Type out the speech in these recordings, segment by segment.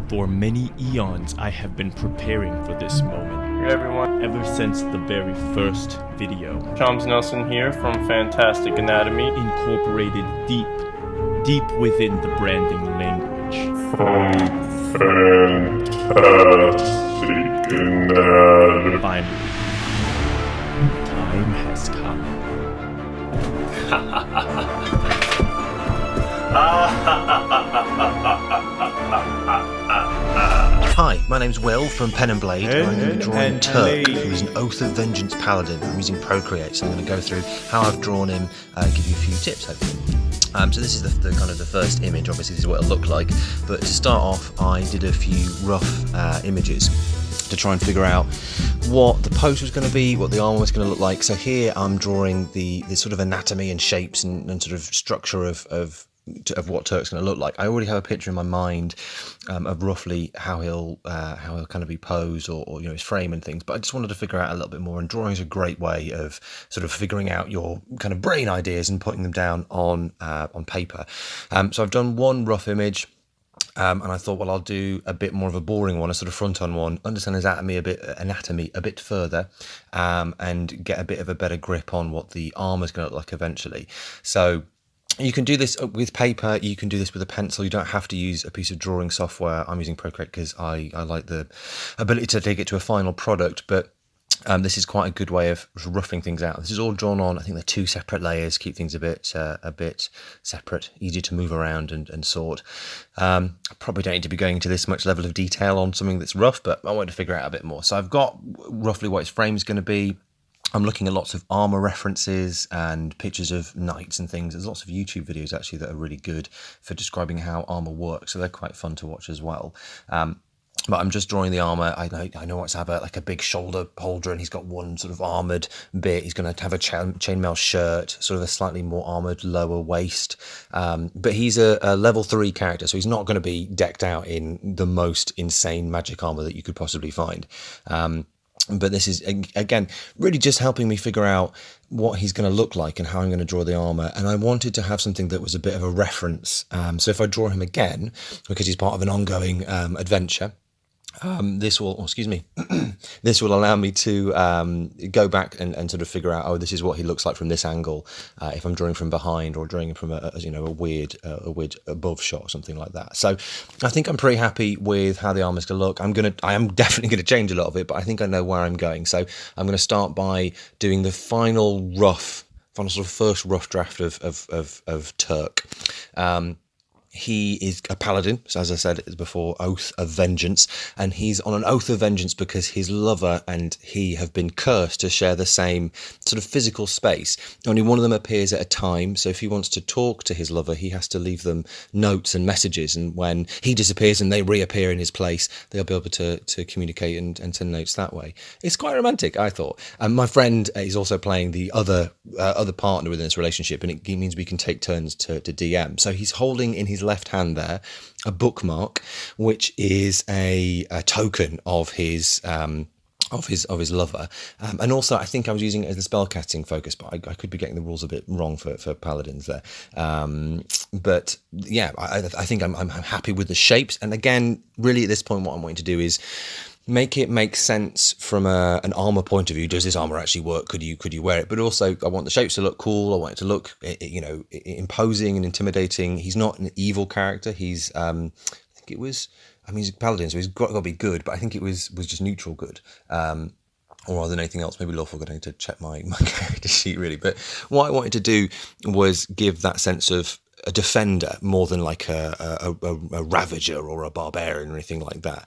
For many eons, I have been preparing for this moment. Hey everyone, Ever since the very first video. Chom's Nelson here from Fantastic Anatomy. Incorporated deep within the branding language. From Fantastic Anatomy. Finally, the time has come. Hi, my name's Will from Pen and Blade, and I'm going to be drawing Turk, who's an Oath of Vengeance Paladin. I'm using Procreate, so I'm going to go through how I've drawn him and give you a few tips, hopefully. So this is the kind of the first image. Obviously this is what it'll look like, but to start off I did a few rough images to try and figure out what the pose was going to be, what the armor was going to look like. So here I'm drawing the sort of anatomy and shapes and sort of structure of what Turk's going to look like. I already have a picture in my mind of roughly how he'll kind of be posed or his frame and things, but I just wanted to figure out a little bit more, and drawing is a great way of sort of figuring out your kind of brain ideas and putting them down on paper. So I've done one rough image. And I thought, well, I'll do a bit more of a boring one, a sort of front-on one, understand anatomy a bit further, and get a bit of a better grip on what the armor's going to look like eventually. So you can do this with paper, you can do this with a pencil, you don't have to use a piece of drawing software. I'm using Procreate because I like the ability to take it to a final product, but this is quite a good way of roughing things out. This is all drawn on, I think they're two separate layers, keep things a bit separate, easier to move around and sort. I probably don't need to be going into this much level of detail on something that's rough, but I wanted to figure out a bit more. So I've got roughly what his frame is going to be. I'm looking at lots of armor references and pictures of knights and things. There's lots of YouTube videos actually that are really good for describing how armor works, so they're quite fun to watch as well. But I'm just drawing the armor. I know what's have a big shoulder holder, and he's got one sort of armored bit. He's going to have a chainmail shirt, sort of a slightly more armored lower waist. But he's a level 3 character, so he's not going to be decked out in the most insane magic armor that you could possibly find. But this is, again, really just helping me figure out what he's going to look like and how I'm going to draw the armor. And I wanted to have something that was a bit of a reference. So if I draw him again, because he's part of an ongoing adventure, this will allow me to go back and sort of figure out, oh, this is what he looks like from this angle, if I'm drawing from behind or drawing from a weird above shot or something like that. So I think I'm pretty happy with how the armor's going to look. I am definitely going to change a lot of it, but I think I know where I'm going. So I'm going to start by doing the final sort of first rough draft of Turk. He is a paladin, so as I said before, Oath of Vengeance, and he's on an Oath of Vengeance because his lover and he have been cursed to share the same sort of physical space. Only one of them appears at a time, so if he wants to talk to his lover, he has to leave them notes and messages, and when he disappears and they reappear in his place, they'll be able to communicate and send notes that way. It's quite romantic, I thought. And my friend is also playing the other partner within this relationship, and it means we can take turns to DM. So he's holding in his left hand there a bookmark, which is a token of his lover, and also I think I was using it as the spellcasting focus, but I could be getting the rules a bit wrong for paladins there. But yeah, I think I'm happy with the shapes, and again, really at this point, what I'm wanting to do is make it make sense from an armor point of view. Does this armor actually work? Could you wear it? But also, I want the shapes to look cool. I want it to look, imposing and intimidating. He's not an evil character. He's, he's a paladin, so he's got to be good. But I think it was just neutral good. Or rather than anything else, maybe lawful good. I need to check my character sheet really. But what I wanted to do was give that sense of a defender more than like a ravager or a barbarian or anything like that.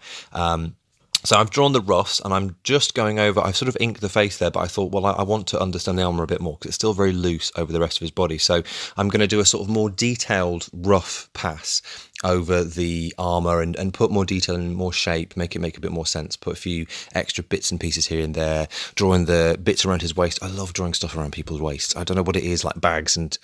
So I've drawn the roughs, and I'm just going over, I've sort of inked the face there, but I thought, well, I want to understand the armour a bit more, because it's still very loose over the rest of his body. So I'm going to do a sort of more detailed rough pass over the armour and put more detail and more shape, make it make a bit more sense, put a few extra bits and pieces here and there, drawing the bits around his waist. I love drawing stuff around people's waists. I don't know what it is, like bags and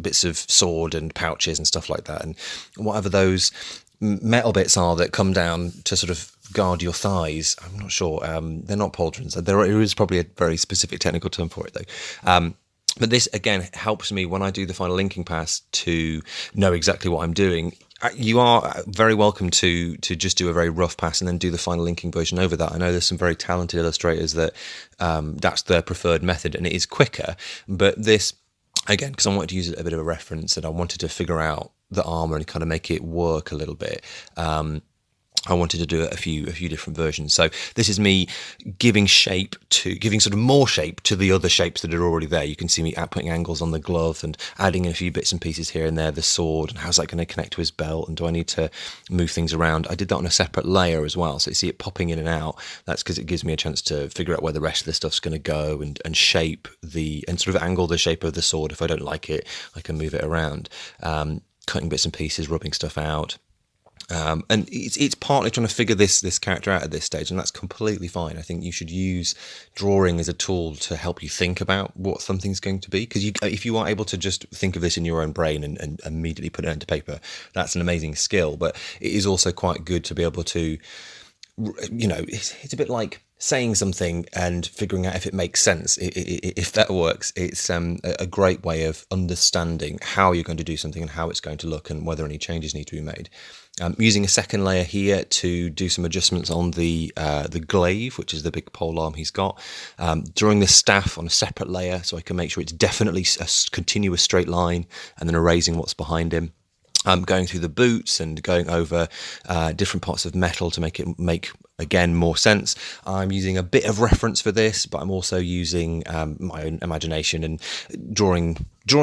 bits of sword and pouches and stuff like that, and whatever those metal bits are that come down to sort of guard your thighs. I'm not sure. They're not pauldrons. There is probably a very specific technical term for it, though. But this, again, helps me when I do the final linking pass to know exactly what I'm doing. You are very welcome to just do a very rough pass and then do the final inking version over that. I know there's some very talented illustrators that that's their preferred method, and it is quicker. But this, again, because I wanted to use it a bit of a reference, and I wanted to figure out the armor and kind of make it work a little bit. I wanted to do a few different versions. So this is me giving sort of more shape to the other shapes that are already there. You can see me putting angles on the glove and adding in a few bits and pieces here and there, the sword, and how's that going to connect to his belt, and do I need to move things around? I did that on a separate layer as well, so you see it popping in and out. That's because it gives me a chance to figure out where the rest of the stuff's going to go and shape and sort of angle the shape of the sword. If I don't like it, I can move it around. Cutting bits and pieces, rubbing stuff out. And it's partly trying to figure this character out at this stage, and that's completely fine. I think you should use drawing as a tool to help you think about what something's going to be, because if you are able to just think of this in your own brain and immediately put it into paper, that's an amazing skill. But it is also quite good to be able to, it's a bit like saying something and figuring out if it makes sense, if that works. It's a great way of understanding how you're going to do something and how it's going to look and whether any changes need to be made. Using a second layer here to do some adjustments on the glaive, which is the big pole arm he's got. Drawing the staff on a separate layer so I can make sure it's definitely a continuous straight line, and then erasing what's behind him. Going through the boots and going over different parts of metal to make it make, again, more sense. I'm using a bit of reference for this, but I'm also using my own imagination and drawing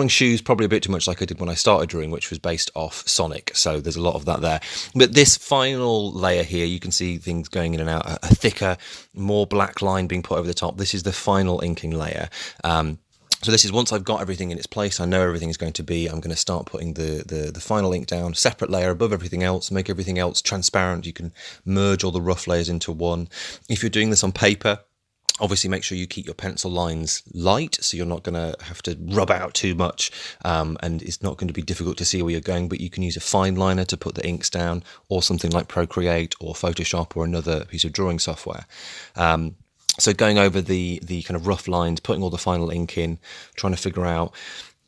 shoes probably a bit too much like I did when I started drawing, which was based off Sonic. So there's a lot of that there. But this final layer here, you can see things going in and out, a thicker, more black line being put over the top. This is the final inking layer. So this is once I've got everything in its place, I know everything is going to be, I'm going to start putting the final ink down, separate layer above everything else, make everything else transparent. You can merge all the rough layers into one. If you're doing this on paper, obviously make sure you keep your pencil lines light, so you're not going to have to rub out too much, and it's not going to be difficult to see where you're going, but you can use a fine liner to put the inks down, or something like Procreate or Photoshop or another piece of drawing software. So going over the kind of rough lines, putting all the final ink in, trying to figure out,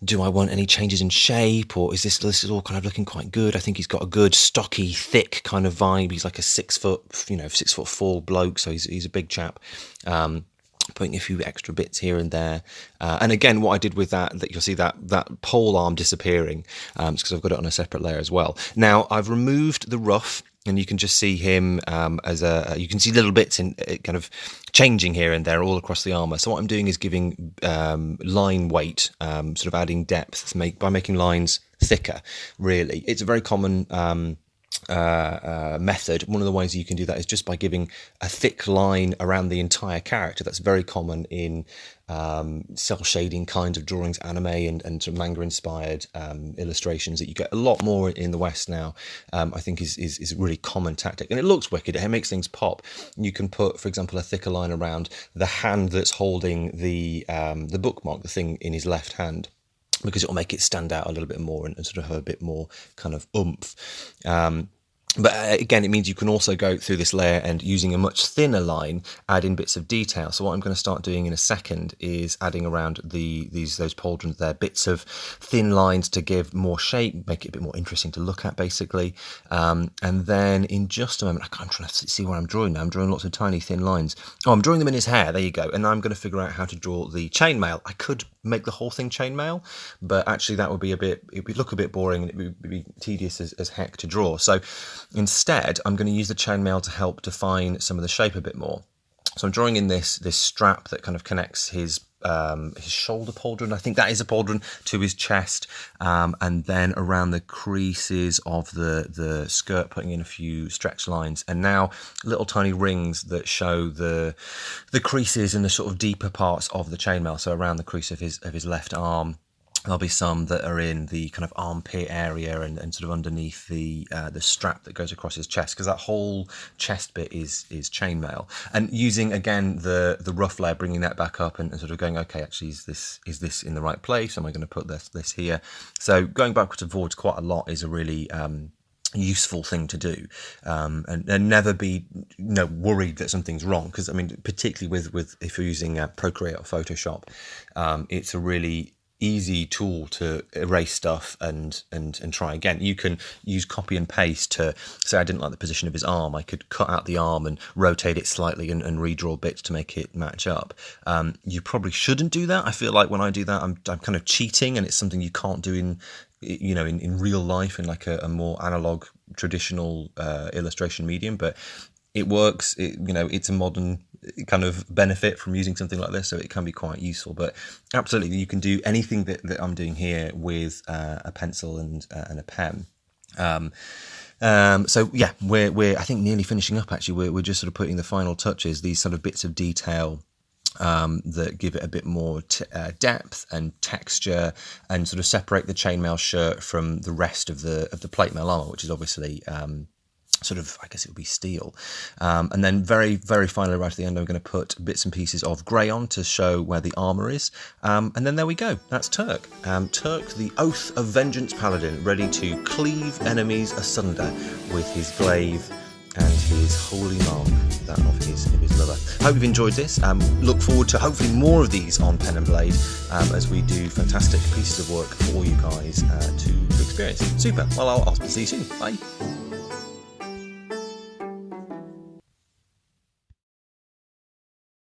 do I want any changes in shape, or this is all kind of looking quite good? I think he's got a good stocky, thick kind of vibe. He's like a 6'4" bloke, so he's a big chap. Putting a few extra bits here and there, and again, what I did with that you'll see that pole arm disappearing, because I've got it on a separate layer as well. Now I've removed the rough, and you can just see him you can see little bits in kind of changing here and there all across the armor. So what I'm doing is giving line weight, sort of adding depth by making lines thicker. Really, it's a very common method. One of the ways you can do that is just by giving a thick line around the entire character. That's very common in cell shading kinds of drawings, anime and sort of manga inspired illustrations that you get a lot more in the West now. I think is a really common tactic, and it looks wicked. It makes things pop. You can put, for example, a thicker line around the hand that's holding the bookmark, the thing in his left hand, because it will make it stand out a little bit more and sort of have a bit more kind of oomph. But again, it means you can also go through this layer and, using a much thinner line, add in bits of detail. So what I'm going to start doing in a second is adding around those pauldrons there, bits of thin lines to give more shape, make it a bit more interesting to look at, basically. And then in just a moment, I'm trying to see where I'm drawing now. I'm drawing lots of tiny thin lines. Oh, I'm drawing them in his hair. There you go. And now I'm going to figure out how to draw the chainmail. I could make the whole thing chainmail, but actually that would be it would look a bit boring, and it would be tedious as heck to draw. So instead, I'm going to use the chainmail to help define some of the shape a bit more. So I'm drawing in this strap that kind of connects his shoulder pauldron, I think that is a pauldron, to his chest, and then around the creases of the skirt, putting in a few stretch lines, and now little tiny rings that show the creases and the sort of deeper parts of the chainmail. So around the crease of his left arm, there'll be some that are in the kind of armpit area and sort of underneath the strap that goes across his chest, because that whole chest bit is chainmail. And using, again, the rough layer, bringing that back up and sort of going, okay, actually, is this in the right place? Am I going to put this here? So going backwards and forwards quite a lot is a really useful thing to do, and never be worried that something's wrong, because I mean, particularly with if you're using Procreate or Photoshop, it's a really easy tool to erase stuff and try again. You can use copy and paste to say I didn't like the position of his arm. I could cut out the arm and rotate it slightly and redraw bits to make it match up. You probably shouldn't do that. I feel like when I do that, I'm kind of cheating, and it's something you can't do in real life in like a more analog traditional illustration medium, but it works. It's a modern kind of benefit from using something like this, so it can be quite useful. But absolutely, you can do anything that I'm doing here with a pencil and a pen. So yeah, we're I think nearly finishing up. Actually, we're just sort of putting the final touches. These sort of bits of detail that give it a bit more depth and texture, and sort of separate the chainmail shirt from the rest of the plate mail armor, which is obviously sort of, I guess it would be steel. And then very, very finally, right at the end, I'm going to put bits and pieces of grey on to show where the armour is. And then there we go. That's Turk. Turk, the Oath of Vengeance Paladin, ready to cleave enemies asunder with his glaive and his holy mark, that of his lover. Hope you've enjoyed this. Look forward to hopefully more of these on Pen and Blade as we do fantastic pieces of work for you guys to experience. Super. Well, I'll see you soon. Bye.